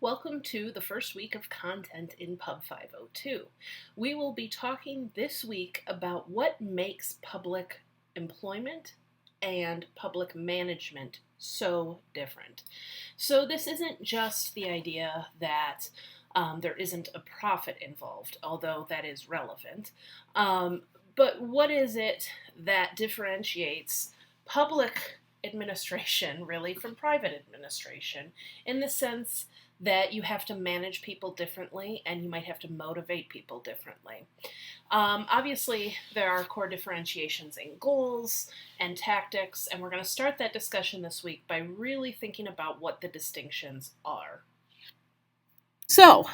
Welcome to the first week of content in Pub 502. We will be talking this week about what makes public employment and public management so different. So, this isn't just the idea that there isn't a profit involved, although that is relevant. But what is it that differentiates public administration really from private administration in the sense that you have to manage people differently and you might have to motivate people differently. Obviously, there are core differentiations in goals and tactics, and we're going to start that discussion this week by really thinking about what the distinctions are. So,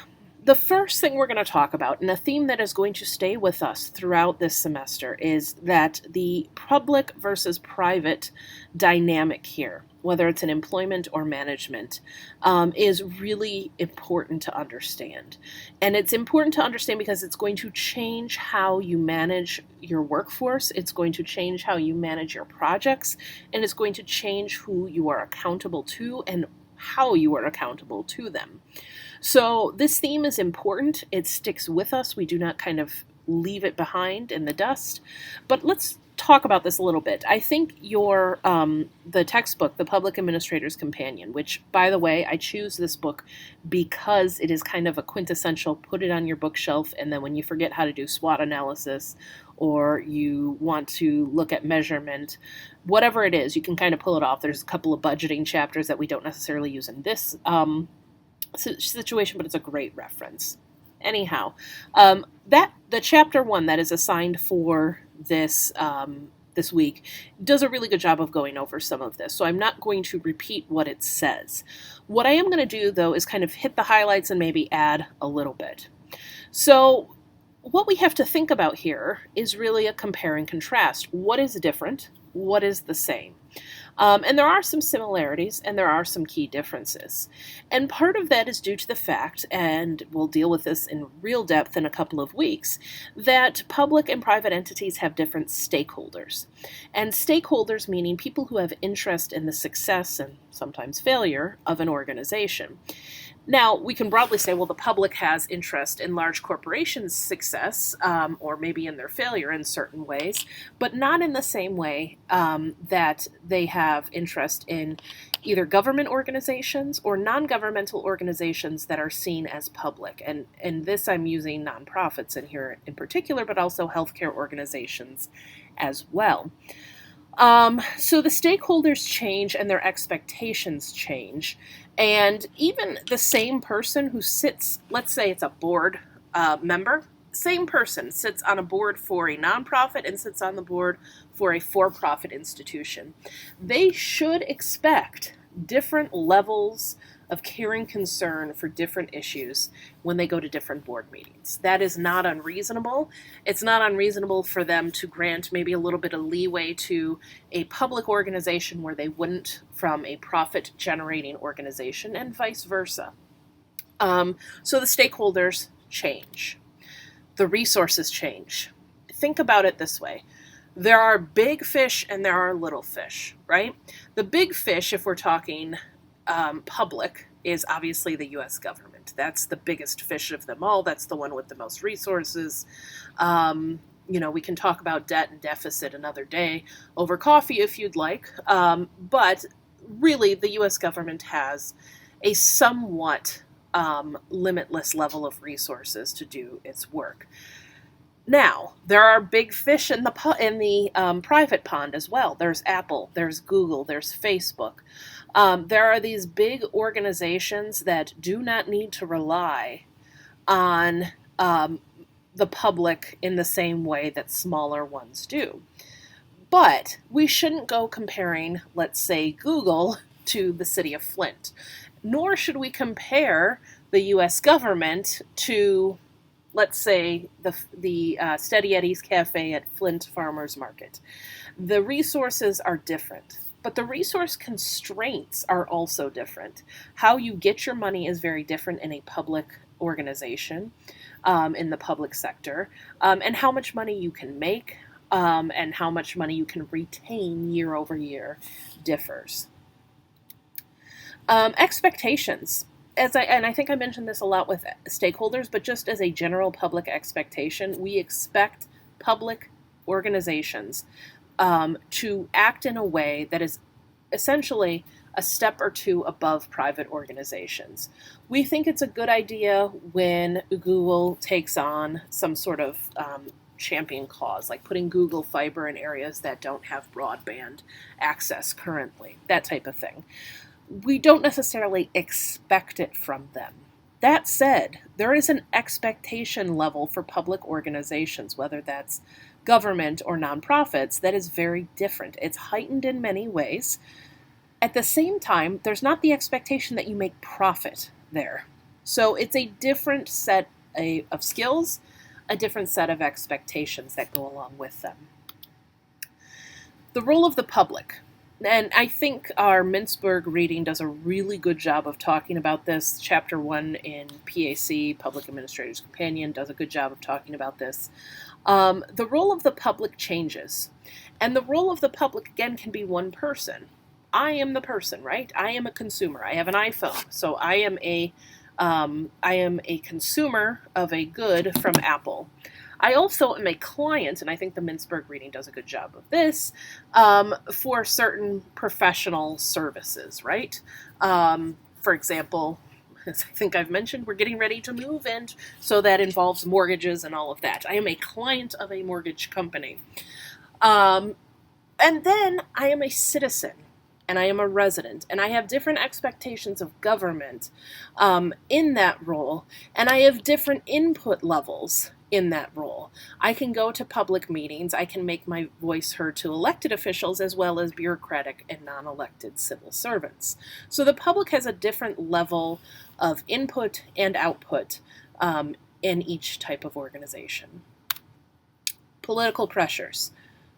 the first thing we're going to talk about, and a theme that is going to stay with us throughout this semester, is that the public versus private dynamic here, whether it's in employment or management, is really important to understand. And it's important to understand because it's going to change how you manage your workforce, it's going to change how you manage your projects, and it's going to change who you are accountable to and how you are accountable to them. So this theme is important. It sticks with us. We do not kind of leave it behind in the dust. But let's talk about this a little bit. I think the textbook, The Public Administrator's Companion, which, by the way, I choose this book because it is kind of a quintessential put it on your bookshelf, and then when you forget how to do SWOT analysis or you want to look at measurement, whatever it is, you can kind of pull it off. There's a couple of budgeting chapters that we don't necessarily use in this situation, but it's a great reference. Anyhow, the chapter 1 that is assigned for this week does a really good job of going over some of this, so I'm not going to repeat what it says. What I am going to do, though, is kind of hit the highlights and maybe add a little bit. So what we have to think about here is really a compare and contrast. What is different? What is the same? And there are some similarities and there are some key differences. And part of that is due to the fact, and we'll deal with this in real depth in a couple of weeks, that public and private entities have different stakeholders. And stakeholders meaning people who have interest in the success and sometimes failure of an organization. Now, we can broadly say, well, the public has interest in large corporations' success, or maybe in their failure in certain ways, but not in the same way that they have interest in either government organizations or non-governmental organizations that are seen as public. And this I'm using nonprofits in here in particular, but also healthcare organizations as well. So the stakeholders change and their expectations change. And even the same person who sits, let's say it's a board member, same person sits on a board for a nonprofit and sits on the board for a for-profit institution. They should expect different levels of care and concern for different issues when they go to different board meetings. That is not unreasonable. It's not unreasonable for them to grant maybe a little bit of leeway to a public organization where they wouldn't from a profit-generating organization, and vice versa. So the stakeholders change. The resources change. Think about it this way. There are big fish and there are little fish, right? The big fish, if we're talking public, is obviously the U.S. government. That's the biggest fish of them all. That's the one with the most resources. We can talk about debt and deficit another day over coffee if you'd like. But really, the U.S. government has a somewhat limitless level of resources to do its work. Now, there are big fish in the private pond as well. There's Apple, there's Google, there's Facebook. There are these big organizations that do not need to rely on the public in the same way that smaller ones do. But we shouldn't go comparing, let's say, Google to the city of Flint. Nor should we compare the U.S. government to, let's say, the Steady Eddie's Cafe at Flint Farmers Market. The resources are different, but the resource constraints are also different. How you get your money is very different in a public organization, in the public sector, and how much money you can make and how much money you can retain year over year differs. Expectations. I think I mentioned this a lot with stakeholders, but just as a general public expectation, we expect public organizations to act in a way that is essentially a step or two above private organizations. We think it's a good idea when Google takes on some sort of champion cause, like putting Google Fiber in areas that don't have broadband access currently, that type of thing. We don't necessarily expect it from them. That said, there is an expectation level for public organizations, whether that's government or nonprofits, that is very different. It's heightened in many ways. At the same time, there's not the expectation that you make profit there. So it's a different set of skills, a different set of expectations that go along with them. The role of the public. And I think our Mintzberg reading does a really good job of talking about this. Chapter 1 in PAC, Public Administrator's Companion, does a good job of talking about this. The role of the public changes. And the role of the public, again, can be one person. I am the person, right? I am a consumer. I have an iPhone. So I am a consumer of a good from Apple. I also am a client, and I think the Mintzberg reading does a good job of this, for certain professional services, right? For example, as I think I've mentioned, we're getting ready to move, and so that involves mortgages and all of that. I am a client of a mortgage company. And then I am a citizen, and I am a resident, and I have different expectations of government in that role, and I have different input levels in that role. I can go to public meetings, I can make my voice heard to elected officials as well as bureaucratic and non-elected civil servants. So the public has a different level of input and output in each type of organization. Political pressures.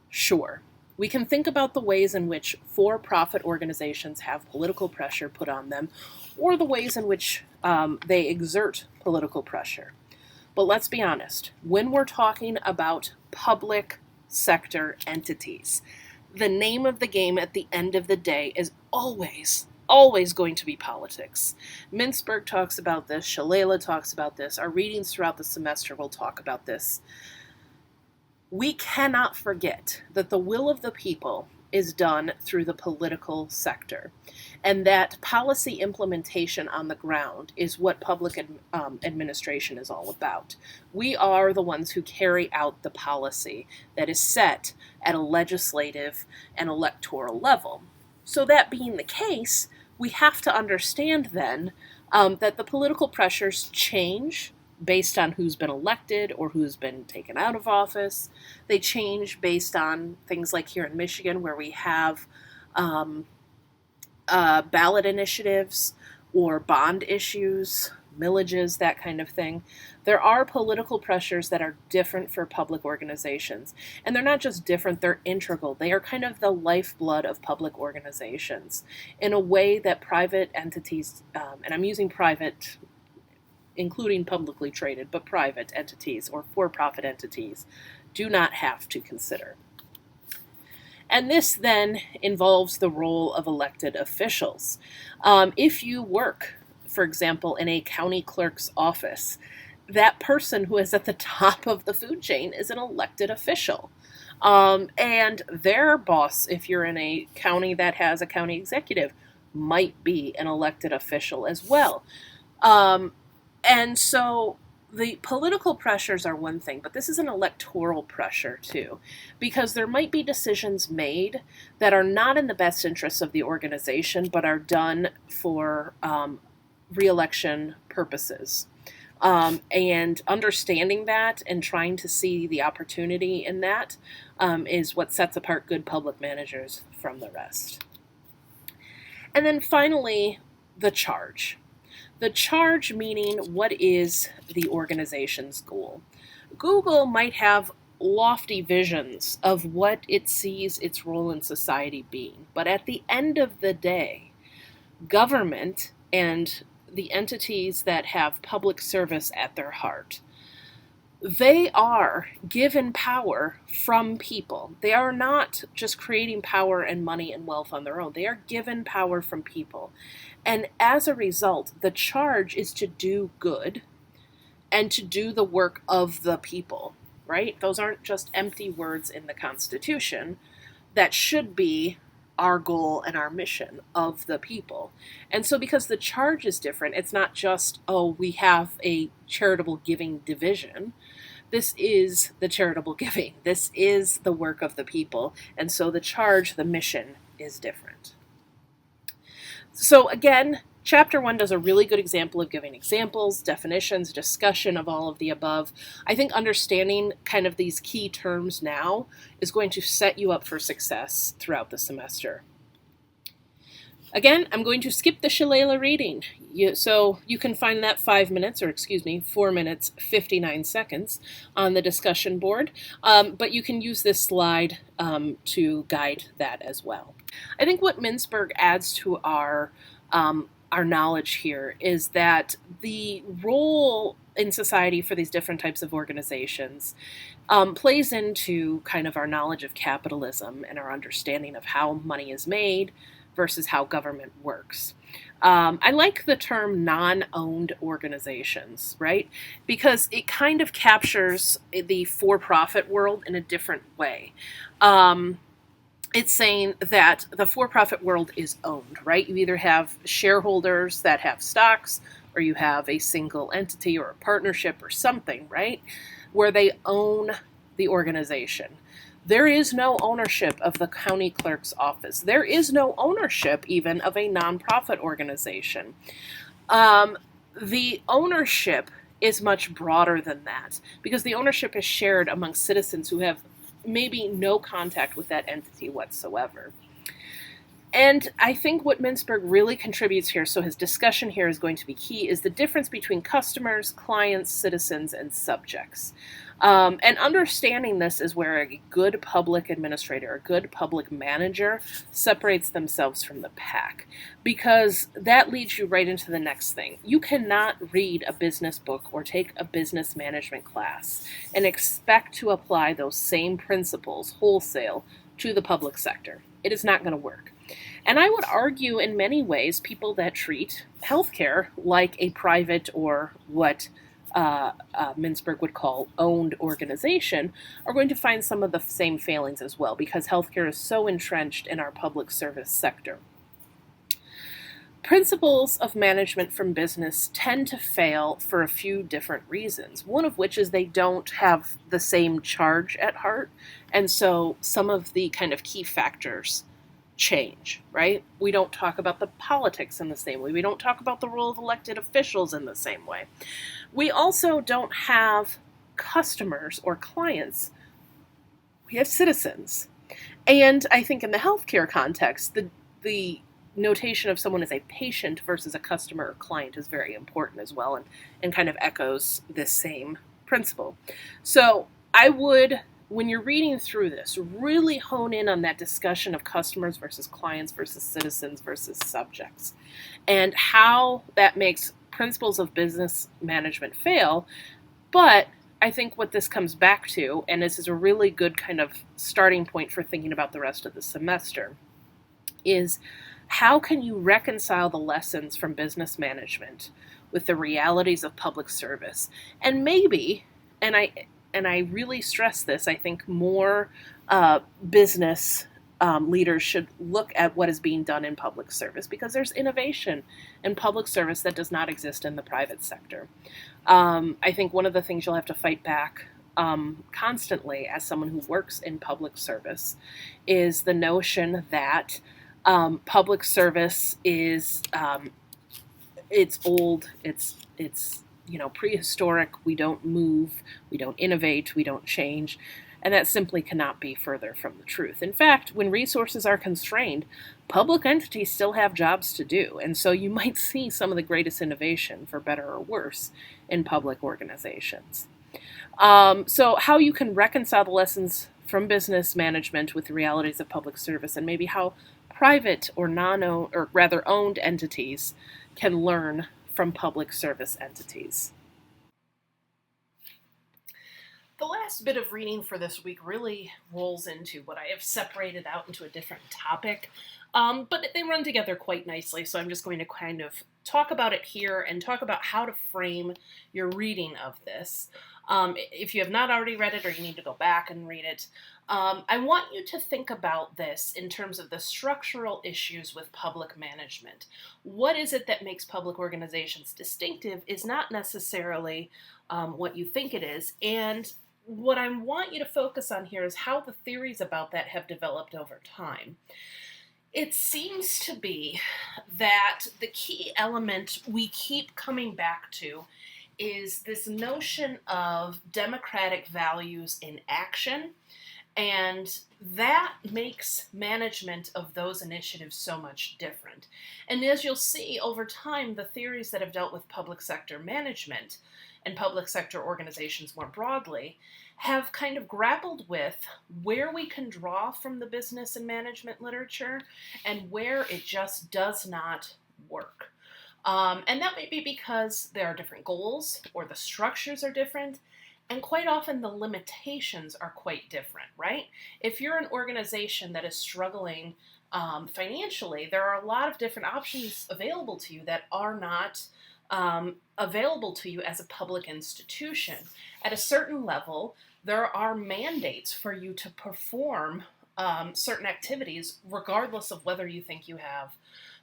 Sure. We can think about the ways in which for-profit organizations have political pressure put on them, or the ways in which they exert political pressure. But let's be honest, when we're talking about public sector entities, the name of the game at the end of the day is always going to be politics. Mintzberg talks about this, Shalala talks about this, our readings throughout the semester will talk about this. We cannot forget that the will of the people is done through the political sector, and that policy implementation on the ground is what public administration is all about. We are the ones who carry out the policy that is set at a legislative and electoral level. So that being the case, we have to understand then that the political pressures change based on who's been elected or who's been taken out of office. They change based on things like here in Michigan, where we have ballot initiatives or bond issues, millages, that kind of thing. There are political pressures that are different for public organizations. And they're not just different, they're integral. They are kind of the lifeblood of public organizations in a way that private entities, and I'm using private including publicly traded, but private entities or for-profit entities, do not have to consider. And this then involves the role of elected officials. If you work, for example, in a county clerk's office, that person who is at the top of the food chain is an elected official. And their boss, if you're in a county that has a county executive, might be an elected official as well. And so the political pressures are one thing, but this is an electoral pressure too, because there might be decisions made that are not in the best interests of the organization, but are done for re-election purposes. And understanding that and trying to see the opportunity in that is what sets apart good public managers from the rest. And then finally, the charge. The charge meaning what is the organization's goal. Google might have lofty visions of what it sees its role in society being, but at the end of the day, government and the entities that have public service at their heart they are given power from people. They are not just creating power and money and wealth on their own. They are given power from people. And as a result, the charge is to do good and to do the work of the people, right? Those aren't just empty words in the Constitution. That should be our goal and our mission of the people. And so because the charge is different, it's not just, oh, we have a charitable giving division. This is the charitable giving. This is the work of the people. And so the charge, the mission is different. So again, Chapter 1 does a really good example of giving examples, definitions, discussion of all of the above. I think understanding kind of these key terms now is going to set you up for success throughout the semester. Again, I'm going to skip the shillelagh reading. So you can find that 4 minutes, 59 seconds on the discussion board. But you can use this slide to guide that as well. I think what Mintzberg adds to our knowledge here is that the role in society for these different types of organizations plays into kind of our knowledge of capitalism and our understanding of how money is made versus how government works. I like the term non-owned organizations, right? Because it kind of captures the for-profit world in a different way. It's saying that the for-profit world is owned, right? You either have shareholders that have stocks, or you have a single entity or a partnership or something, right? Where they own the organization. There is no ownership of the county clerk's office. There is no ownership even of a nonprofit organization. The ownership is much broader than that because the ownership is shared among citizens who have maybe no contact with that entity whatsoever. And I think what Mintzberg really contributes here, so his discussion here is going to be key, is the difference between customers, clients, citizens, and subjects. And understanding this is where a good public administrator, a good public manager separates themselves from the pack, because that leads you right into the next thing. You cannot read a business book or take a business management class and expect to apply those same principles wholesale to the public sector. It is not going to work. And I would argue in many ways people that treat healthcare like a private or what Mintzberg would call owned organization are going to find some of the same failings as well, because healthcare is so entrenched in our public service sector. Principles of management from business tend to fail for a few different reasons, one of which is they don't have the same charge at heart, and so some of the kind of key factors change, right? We don't talk about the politics in the same way. We don't talk about the role of elected officials in the same way. We also don't have customers or clients. We have citizens. And I think in the healthcare context, the notation of someone as a patient versus a customer or client is very important as well, and kind of echoes this same principle. So I would, when you're reading through this, really hone in on that discussion of customers versus clients versus citizens versus subjects, and how that makes principles of business management fail. But I think what this comes back to, and this is a really good kind of starting point for thinking about the rest of the semester, is how can you reconcile the lessons from business management with the realities of public service? And maybe, and I really stress this, I think more business leaders should look at what is being done in public service, because there's innovation in public service that does not exist in the private sector. I think one of the things you'll have to fight back constantly as someone who works in public service is the notion that public service is it's old, it's prehistoric, we don't move, we don't innovate, we don't change, and that simply cannot be further from the truth. In fact, when resources are constrained, public entities still have jobs to do, and so you might see some of the greatest innovation, for better or worse, in public organizations. So how you can reconcile the lessons from business management with the realities of public service, and maybe how private or non-owned, or rather owned entities can learn from public service entities. The last bit of reading for this week really rolls into what I have separated out into a different topic, but they run together quite nicely, so I'm just going to kind of talk about it here and talk about how to frame your reading of this. If you have not already read it or you need to go back and read it, I want you to think about this in terms of the structural issues with public management. What is it that makes public organizations distinctive is not necessarily what you think it is, and what I want you to focus on here is how the theories about that have developed over time. It seems to be that the key element we keep coming back to is this notion of democratic values in action, and that makes management of those initiatives so much different. And as you'll see over time, the theories that have dealt with public sector management and public sector organizations more broadly have kind of grappled with where we can draw from the business and management literature and where it just does not work. And that may be because there are different goals or the structures are different, and quite often the limitations are quite different, right? If you're an organization that is struggling financially, there are a lot of different options available to you that are not available to you as a public institution. At a certain level, there are mandates for you to perform certain activities, regardless of whether you think you have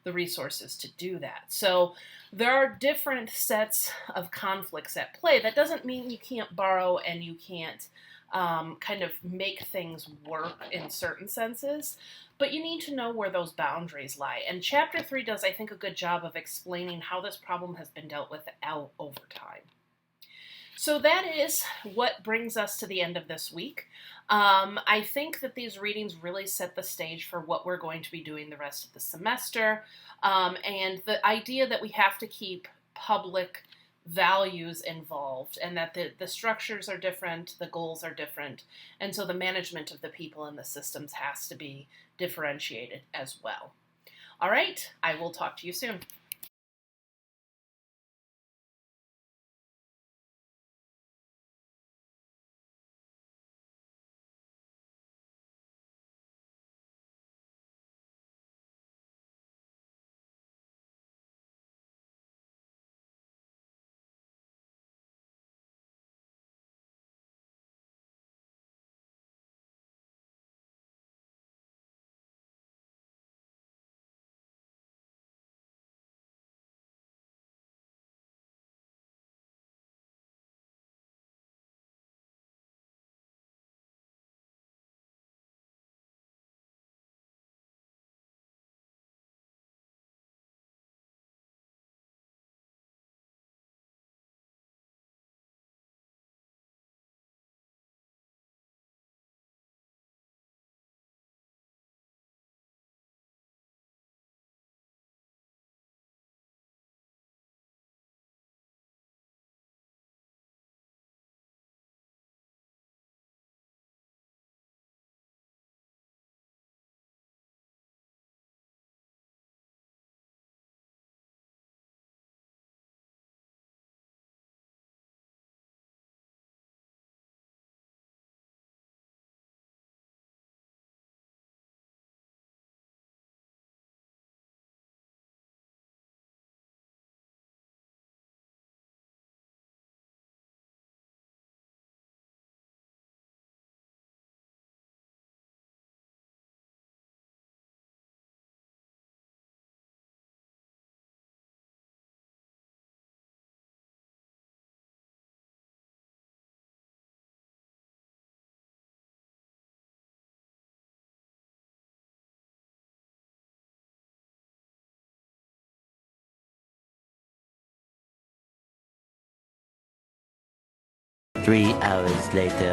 the resources to do that. So there are different sets of conflicts at play. That doesn't mean you can't borrow and you can't kind of make things work in certain senses, but you need to know where those boundaries lie. And Chapter 3 does, I think, a good job of explaining how this problem has been dealt with out over time. So that is what brings us to the end of this week. I think that these readings really set the stage for what we're going to be doing the rest of the semester, and the idea that we have to keep public values involved and that the structures are different, the goals are different, and so the management of the people and the systems has to be differentiated as well. All right, I will talk to you soon. Three hours later.